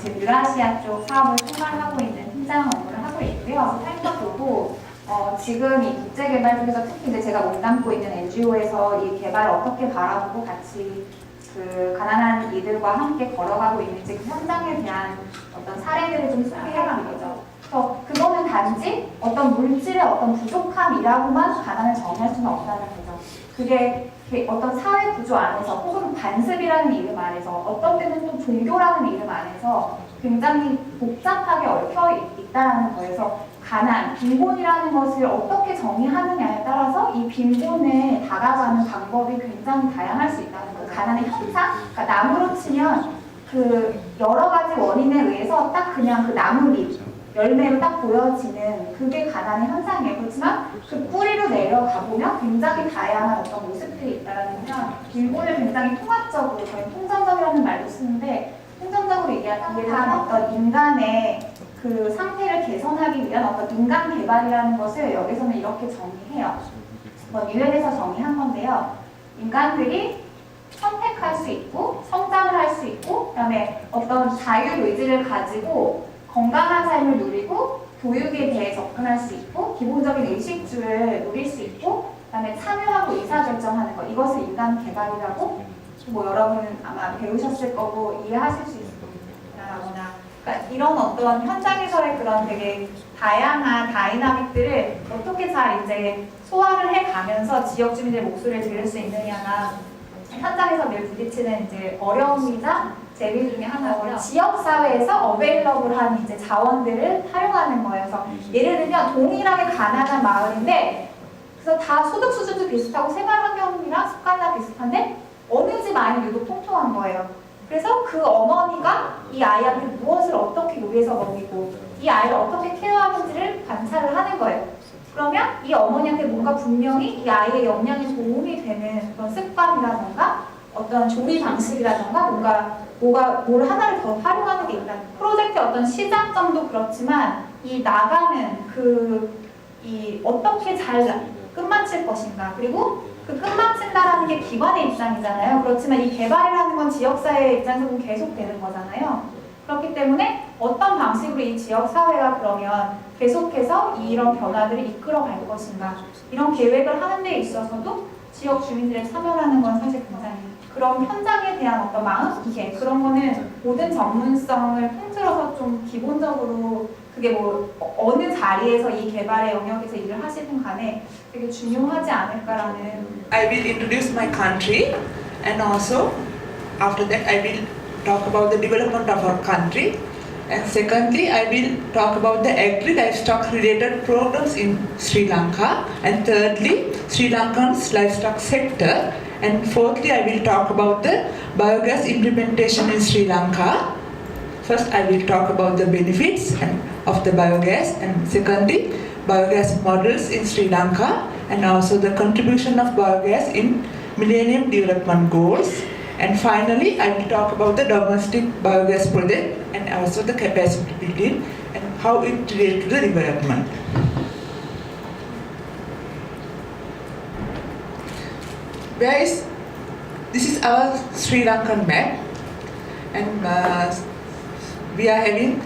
지금 유라시아 쪽 사업을 총괄하고 있는 팀장 업무를 하고 있고요. 살펴보고 지금 이 국제개발 쪽에서 특히 이제 제가 몸담고 있는 NGO에서 이 개발을 어떻게 바라보고 같이 그 가난한 이들과 함께 걸어가고 있는지 그 현장에 대한 어떤 사례들을 좀 소개해가는 거죠. 그래서 그거는 단지 어떤 물질의 어떤 부족함이라고만 가난을 정의할 수는 없다는 거죠. 그게 어떤 사회 구조 안에서 혹은 관습이라는 이름 안에서 어떤 때는 또 종교라는 이름 안에서 굉장히 복잡하게 얽혀 있다는 거에서 가난, 빈곤이라는 것을 어떻게 정의하느냐에 따라서 이 빈곤에 다가가는 방법이 굉장히 다양할 수 있다는 거예요. 가난의 형상? 그러니까 나무로 치면 그 여러 가지 원인에 의해서 딱 그냥 그 나뭇잎, 열매로 딱 보여지는 그게 가난의 현상이에요. 그렇지만 그 뿌리로 내려가 보면 굉장히 다양한 어떤 모습들이 있다는 건 빈곤을 굉장히 통합적으로, 저희 통전적이라는 말도 쓰는데 통전적으로 얘기한 어떤 인간의 그 상태를 개선하기 위한 어떤 인간 개발이라는 것을 여기서는 이렇게 정의해요. 유엔에서 정의한 건데요. 인간들이 선택할 수 있고 성장을 할 수 있고 그다음에 어떤 자유 의지를 가지고 건강한 삶을 누리고 교육에 대해 접근할 수 있고 기본적인 의식주를 누릴 수 있고 그다음에 참여하고 의사결정하는 것 이것을 인간 개발이라고 여러분 아마 배우셨을 거고 이해하실 수 있으라거나 그러니까 이런 어떤 현장에서의 그런 되게 다양한 다이나믹들을 어떻게 잘 이제 소화를 해가면서 지역 주민들의 목소리를 들을 수 있느냐가 현장에서 늘 부딪히는 이제 어려움이자 재미 중에 하나고요. 지역 사회에서 어베일러블한 이제 자원들을 활용하는 거예요. 그래서 예를 들면 동일하게 가난한 마을인데 그래서 다 소득 수준도 비슷하고 생활 환경이랑 습관이랑 비슷한데 어느 집 아이는 유독 통통한 거예요. 그래서 그 어머니가 이 아이한테 무엇을 어떻게 요리해서 먹이고 이 아이를 어떻게 케어하는지를 관찰을 하는 거예요. 그러면 이 어머니한테 뭔가 분명히 이 아이의 영양에 도움이 되는 그런 습관이라던가 어떤 조리 방식이라던가 뭘 하나를 더 활용하는 게 있다. 프로젝트의 어떤 시작점도 그렇지만 이 나가는 어떻게 잘 끝마칠 것인가 그리고 그 끝마친다라는 게 기관의 입장이잖아요. 그렇지만 이 개발이라는 건 지역사회의 입장에서는 계속되는 거잖아요. 그렇기 때문에 어떤 방식으로 이 지역사회가 그러면 계속해서 이런 변화들을 이끌어갈 것인가 이런 계획을 하는 데 있어서도 지역 주민들의 참여라는 건 사실 굉장히 그런 현장에 대한 어떤 마음기계 그런 거는 모든 전문성을 통틀어서 좀 기본적으로 그게 어느 자리에서 이 개발의 영역에서 일을 하시든 간에 되게 중요하지 않을까라는 I will introduce my country and also after that I will talk about the development of our country and secondly I will talk about the agri-livestock related programs in Sri Lanka and thirdly Sri Lankan's livestock sector and fourthly I will talk about the biogas implementation in Sri Lanka. First I will talk about the benefits of the biogas and secondly biogas models in Sri Lanka and also the contribution of biogas in Millennium Development Goals. And finally, I will talk about the domestic biogas project and also the capacity building and how it relates to the development. This is our Sri Lankan map and we are having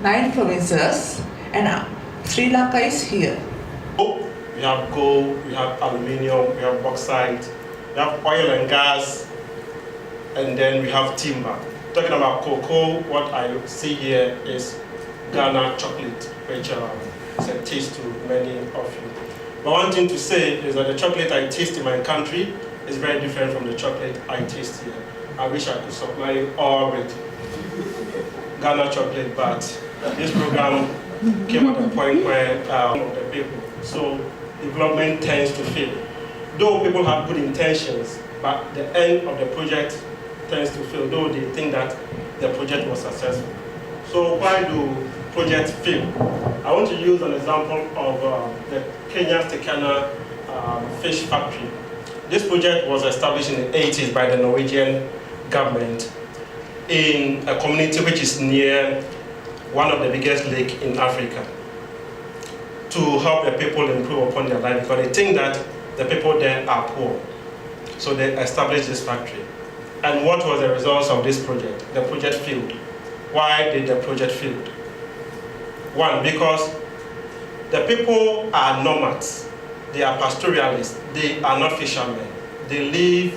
9 provinces and Sri Lanka is here. We have gold, we have aluminium, we have bauxite, we have oil and gas, and then we have timber. Talking about cocoa, what I see here is Ghana chocolate, which is a taste to many of you. But one thing to say is that the chocolate I taste in my country is very different from the chocolate I taste here. I wish I could supply you all with Ghana chocolate, but this program came at a point where the people, so development tends to fail. Though people have good intentions, but the end of the project tends to fail, though they think that the project was successful. So why do projects fail? I want to use an example of the Kenya Tekana fish factory. This project was established in the 80s by the Norwegian government in a community which is near one of the biggest lakes in Africa to help the people improve upon their life because they think that the people there are poor. So they established this factory. And what was the results of this project? The project failed. why did the project fail? One, because the people are nomads, they are pastoralists, they are not fishermen. They live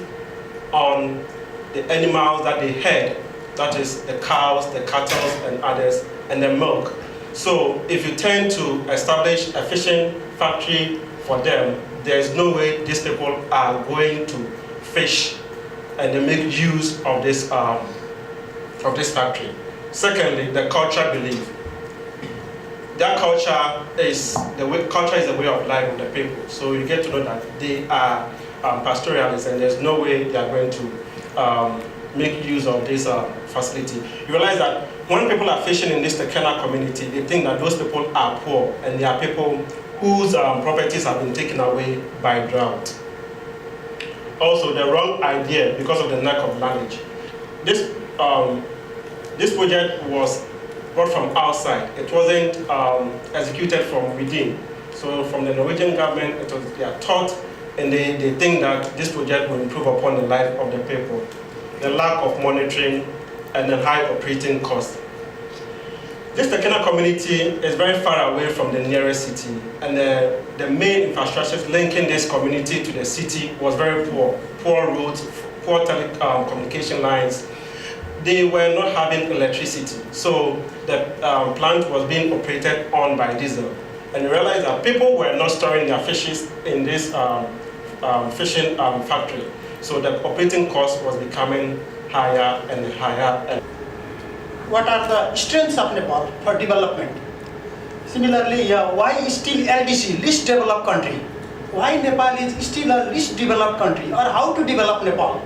on the animals that they herd, that is the cows, the cattle, and others, and the milk. So if you tend to establish a fishing factory for them, there is no way these people are going to fish and they make use of this factory. Secondly, the cultural belief. Their culture is the way of life of the people. So you get to know that they are pastoralists, and there's no way they are going to make use of this facility. You realize that when people are fishing in this Tekena community, they think that those people are poor, and they are people whose properties have been taken away by drought. Also, the wrong idea because of the lack of knowledge. This project was brought from outside. It wasn't executed from within. So from the Norwegian government, it was their thought, and they think that this project will improve upon the life of the people. The lack of monitoring and the high operating cost. This Tekena community is very far away from the nearest city, and the main infrastructures linking this community to the city was very poor. Poor roads, poor telecommunication lines. They were not having electricity, so the plant was being operated on by diesel. And you realize that people were not storing their fishes in this fishing factory, so the operating cost was becoming higher and higher. What are the strengths of Nepal for development? Similarly, why is still LDC, least developed country? Why Nepal is still a least developed country, or how to develop Nepal?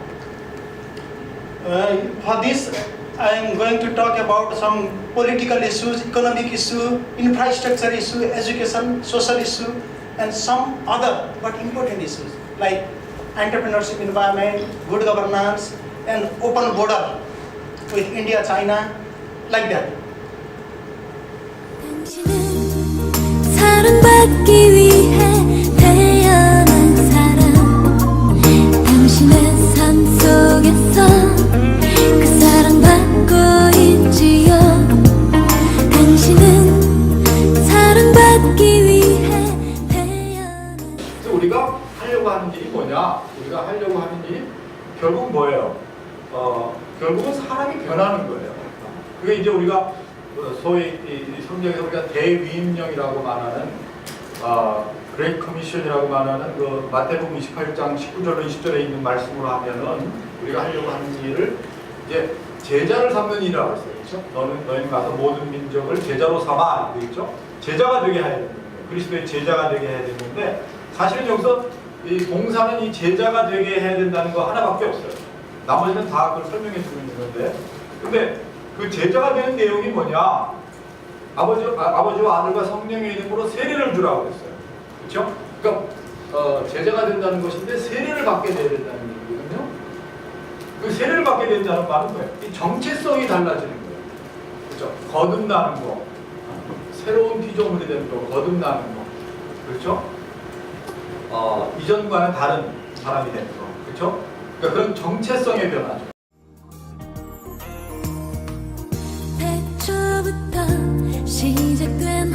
For this, I am going to talk about some political issues, economic issue, infrastructure issue, education, social issue, and some other but important issues like entrepreneurship environment, good governance, and open border with India, China, like that. 당신은 사랑받기 위해 태어난 사람. 당신의 삶 속에서 그 사랑받고 있지요. 당신은 사랑받기 위해 태어난. 우리가 하려고 하는 일이 뭐냐? 우리가 하려고 하는 일이 결국 뭐예요? 결국은 사람이 변하는 거예요. 그게 이제 우리가 소위 이 성경에서 우리가 대위임령이라고 말하는 그레이트 커미션이라고 말하는 그 마태복음 28장 19절로 20절에 있는 말씀으로 하면은 우리가 하려고 하는 일을 이제 제자를 삼는 일이라고 했어요. 그렇죠? 너희는 가서 모든 민족을 제자로 삼아 이거 있죠? 제자가 되게 해야 되는 거예요. 그리스도의 제자가 되게 해야 되는데 사실은 여기서 이 봉사는 이 제자가 되게 해야 된다는 거 하나밖에 없어요. 나머지는 다 그걸 설명해 주는 건데, 근데 그 제자가 되는 내용이 뭐냐? 아버지와 아들과 성령의 이름으로 세례를 주라고 했어요. 그렇죠? 그러니까 제자가 된다는 것인데 세례를 받게 돼야 된다는 얘기거든요. 그 세례를 받게 된다는 말은 뭐예요? 이 정체성이 달라지는 거예요. 그렇죠? 거듭나는 거, 새로운 피조물이 되는 거, 거듭나는 거, 그렇죠? 이전과는 다른 사람이 되는 거, 그렇죠? 그러니까 그런 정체성의 변화죠. 태초부터 시작된